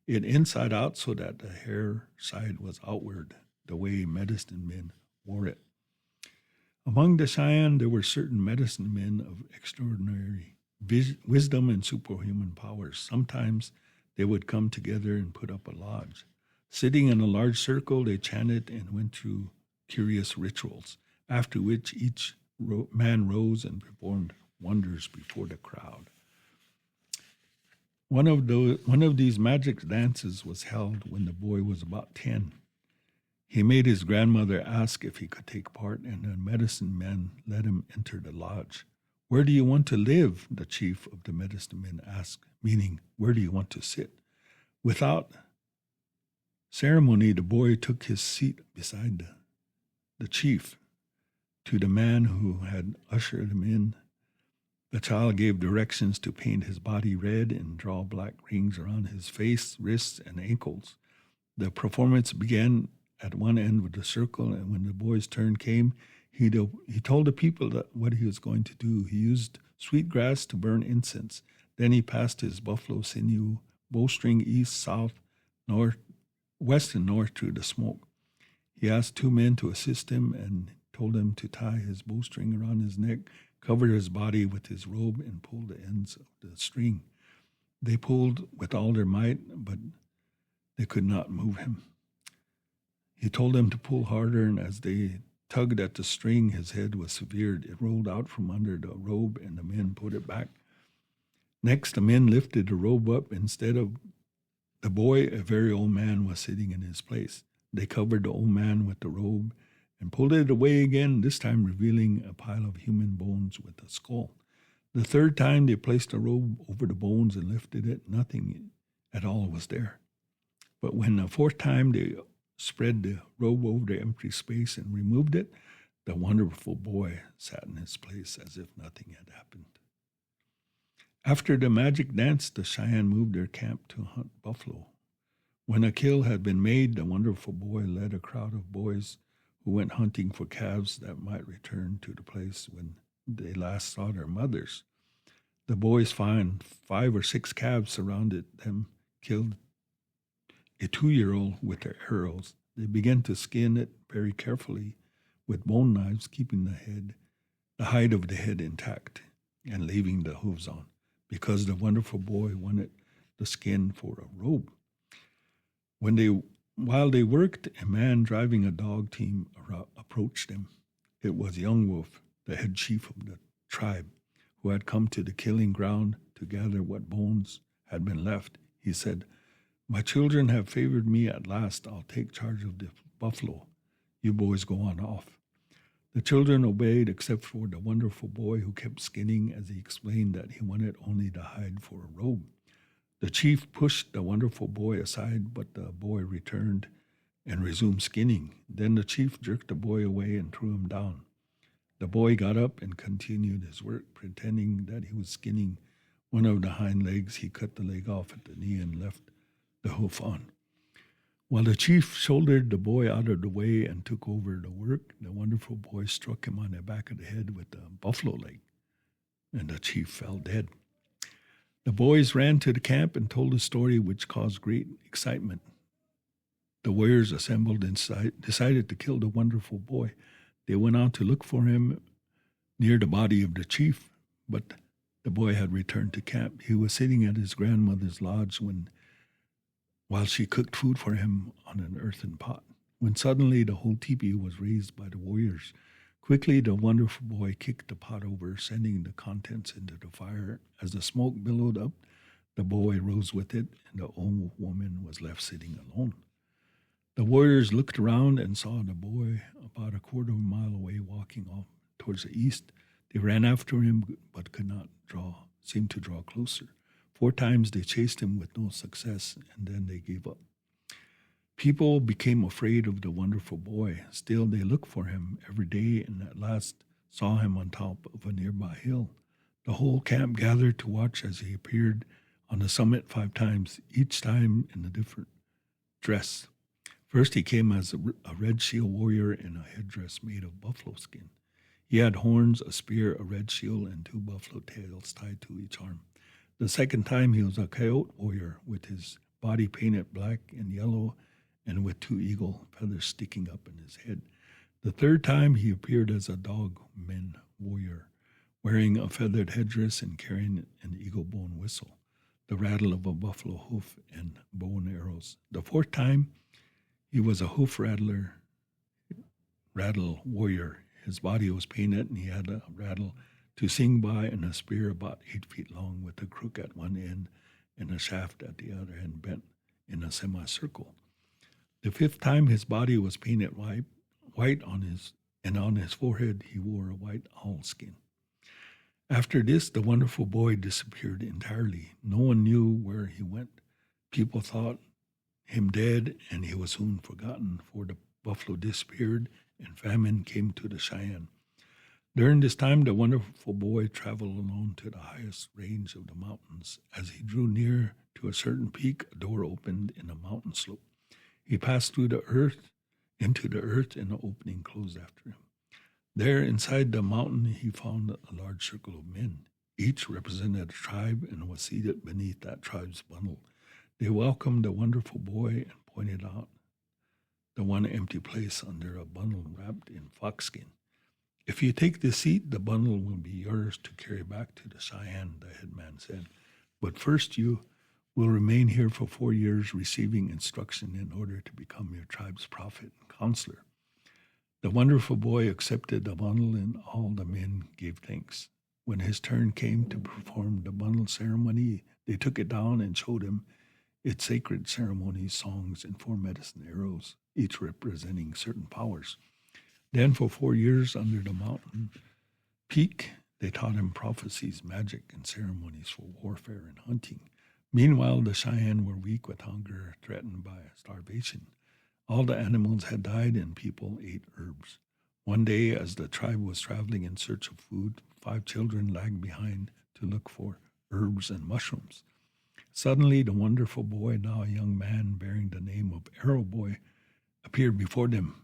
it inside out so that the hair side was outward, the way medicine men wore it. Among the Cheyenne, there were certain medicine men of extraordinary wisdom and superhuman powers. Sometimes they would come together and put up a lodge. Sitting in a large circle, they chanted and went through curious rituals, after which each man rose and performed wonders before the crowd. One of these magic dances was held when the boy was about 10. He made his grandmother ask if he could take part, and the medicine man let him enter the lodge. "Where do you want to live?" the chief of the medicine men asked, meaning, where do you want to sit? Without ceremony, the boy took his seat beside the chief. To the man who had ushered him in, the child gave directions to paint his body red and draw black rings around his face, wrists, and ankles. The performance began at one end of the circle, and when the boy's turn came, he told the people what he was going to do. He used sweet grass to burn incense. Then he passed his buffalo sinew bowstring east, south, north, west, and north through the smoke. He asked 2 men to assist him and told him to tie his bowstring around his neck, covered his body with his robe, and pulled the ends of the string. They pulled with all their might, but they could not move him. He told them to pull harder, and as they tugged at the string, his head was severed. It rolled out from under the robe, and the men put it back. Next, the men lifted the robe up. Instead of the boy, a very old man was sitting in his place. They covered the old man with the robe and pulled it away again, this time revealing a pile of human bones with a skull. The 3rd time, they placed the robe over the bones and lifted it. Nothing at all was there. But when the 4th time they spread the robe over the empty space and removed it, the wonderful boy sat in his place as if nothing had happened. After the magic dance, the Cheyenne moved their camp to hunt buffalo. When a kill had been made, the wonderful boy led a crowd of boys who went hunting for calves that might return to the place when they last saw their mothers. The boys found 5 or 6 calves surrounded them, killed a 2-year-old with their arrows. They began to skin it very carefully with bone knives, keeping the hide of the head intact and leaving the hooves on, because the wonderful boy wanted the skin for a robe. While they worked, a man driving a dog team approached them. It was Young Wolf, the head chief of the tribe, who had come to the killing ground to gather what bones had been left. He said, "My children have favored me at last. I'll take charge of the buffalo. You boys go on off." The children obeyed, except for the wonderful boy who kept skinning, as he explained that he wanted only the hide for a robe. The chief pushed the wonderful boy aside, but the boy returned and resumed skinning. Then the chief jerked the boy away and threw him down. The boy got up and continued his work, pretending that he was skinning one of the hind legs. He cut the leg off at the knee and left the hoof on. While the chief shouldered the boy out of the way and took over the work, the wonderful boy struck him on the back of the head with the buffalo leg, and the chief fell dead. The boys ran to the camp and told a story which caused great excitement. The warriors assembled and decided to kill the wonderful boy. They went out to look for him near the body of the chief, but the boy had returned to camp. He was sitting at his grandmother's lodge when while she cooked food for him on an earthen pot, when suddenly the whole teepee was raised by the warriors. Quickly, the wonderful boy kicked the pot over, sending the contents into the fire. As the smoke billowed up, the boy rose with it, and the old woman was left sitting alone. The warriors looked around and saw the boy about a quarter of a mile away walking off towards the east. They ran after him, but could not seem to draw closer. 4 times they chased him with no success, and then they gave up. People became afraid of the wonderful boy. Still, they looked for him every day and at last saw him on top of a nearby hill. The whole camp gathered to watch as he appeared on the summit 5 times, each time in a different dress. First, he came as a red shield warrior in a headdress made of buffalo skin. He had horns, a spear, a red shield, and 2 buffalo tails tied to each arm. The second time, he was a coyote warrior with his body painted black and yellow and with 2 eagle feathers sticking up in his head. The third time, he appeared as a dog-man warrior, wearing a feathered headdress and carrying an eagle bone whistle, the rattle of a buffalo hoof, and bow and arrows. The 4th time, he was a hoof rattle warrior. His body was painted, and he had a rattle to sing by and a spear about 8 feet long with a crook at one end and a shaft at the other end bent in a semicircle. The 5th time, his body was painted white on his forehead he wore a white owl skin. After this, the wonderful boy disappeared entirely. No one knew where he went. People thought him dead, and he was soon forgotten, for the buffalo disappeared and famine came to the Cheyenne. During this time, the wonderful boy traveled alone to the highest range of the mountains. As he drew near to a certain peak, a door opened in a mountain slope. He passed through the earth, into the earth, and the opening closed after him. There, inside the mountain, he found a large circle of men. Each represented a tribe and was seated beneath that tribe's bundle. They welcomed the wonderful boy and pointed out the one empty place under a bundle wrapped in foxskin. If you take this seat, the bundle will be yours to carry back to the Cheyenne, the headman said. But first you will remain here for 4 years, receiving instruction in order to become your tribe's prophet and counselor. The wonderful boy accepted the bundle, and all the men gave thanks. When his turn came to perform the bundle ceremony, they took it down and showed him its sacred ceremonies, songs, and 4 medicine arrows, each representing certain powers. Then for 4 years under the mountain peak, they taught him prophecies, magic, and ceremonies for warfare and hunting. Meanwhile, the Cheyenne were weak with hunger, threatened by starvation. All the animals had died, and people ate herbs. One day, as the tribe was traveling in search of food, 5 children lagged behind to look for herbs and mushrooms. Suddenly, the wonderful boy, now a young man bearing the name of Arrow Boy, appeared before them.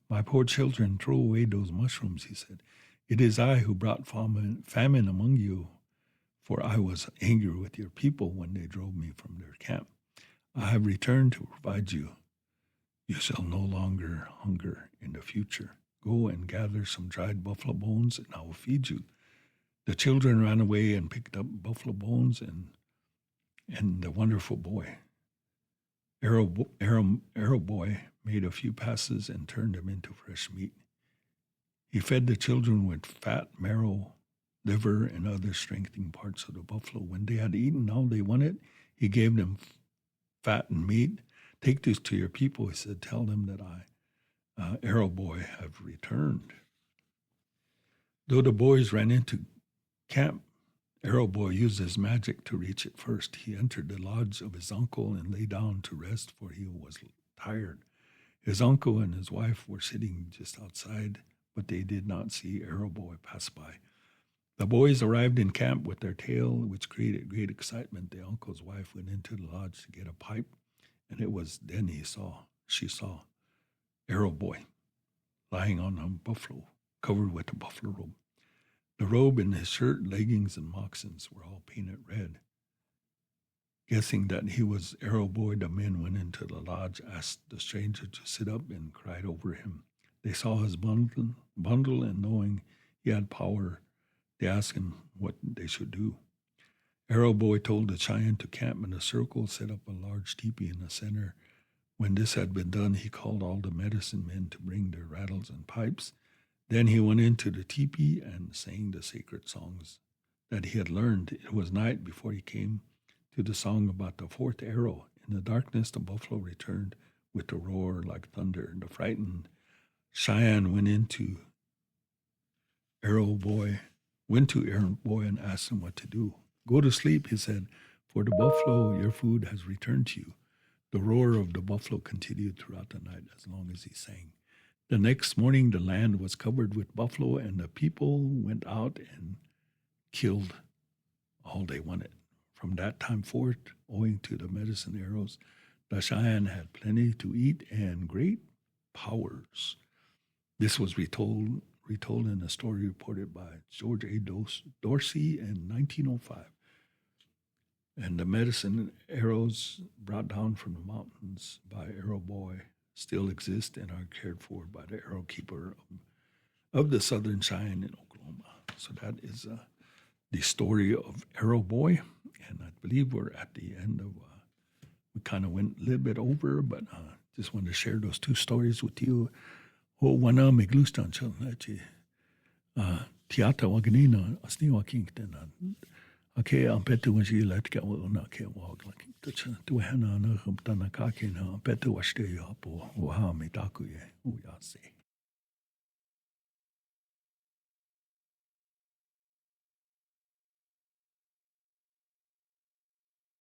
"My poor children, throw away those mushrooms," he said. "It is I who brought famine among you, for I was angry with your people when they drove me from their camp. I have returned to provide you. You shall no longer hunger in the future. Go and gather some dried buffalo bones, and I will feed you." The children ran away and picked up buffalo bones and the wonderful boy, Arrow Boy, made a few passes and turned them into fresh meat. He fed the children with fat, marrow, liver, and other strengthening parts of the buffalo. When they had eaten all they wanted, he gave them fat and meat. "Take this to your people," he said. "Tell them that I, Arrow Boy, have returned." Though the boys ran into camp, Arrow Boy used his magic to reach it first. He entered the lodge of his uncle and lay down to rest, for he was tired. His uncle and his wife were sitting just outside, but they did not see Arrow Boy pass by. The boys arrived in camp with their tale, which created great excitement. The uncle's wife went into the lodge to get a pipe, and it was then she saw Arrow Boy lying on a buffalo, covered with a buffalo robe. The robe and his shirt, leggings, and moccasins were all painted red. Guessing that he was Arrow Boy, the men went into the lodge, asked the stranger to sit up, and cried over him. They saw his bundle, and knowing he had power, they asked him what they should do. Arrow Boy told the Cheyenne to camp in a circle, set up a large teepee in the center. When this had been done, he called all the medicine men to bring their rattles and pipes. Then he went into the teepee and sang the sacred songs that he had learned. It was night before he came to the song about the fourth arrow. In the darkness, the buffalo returned with a roar like thunder. The frightened Cheyenne went to Arrow Boy and asked him what to do. Go to sleep, he said, for the buffalo, your food has returned to you. The roar of the buffalo continued throughout the night as long as he sang. The next morning, the land was covered with buffalo, and the people went out and killed all they wanted. From that time forth, owing to the medicine arrows, the Cheyenne had plenty to eat and great powers. This was retold in a story reported by George A. Dorsey in 1905. And the medicine arrows brought down from the mountains by Arrow Boy still exist and are cared for by the arrow keeper of the Southern Cheyenne in Oklahoma. So that is the story of Arrow Boy. And I believe we're at the end of, we kind of went a little bit over, but just wanted to share those two stories with you. Wana meglustan chalnachi tiata waganina asni wakingtena. Okay, I'm better when she let go on a care walk like to Hannah and Humptana Kakina, better wash the up or Wahami Dakuye, who ya say.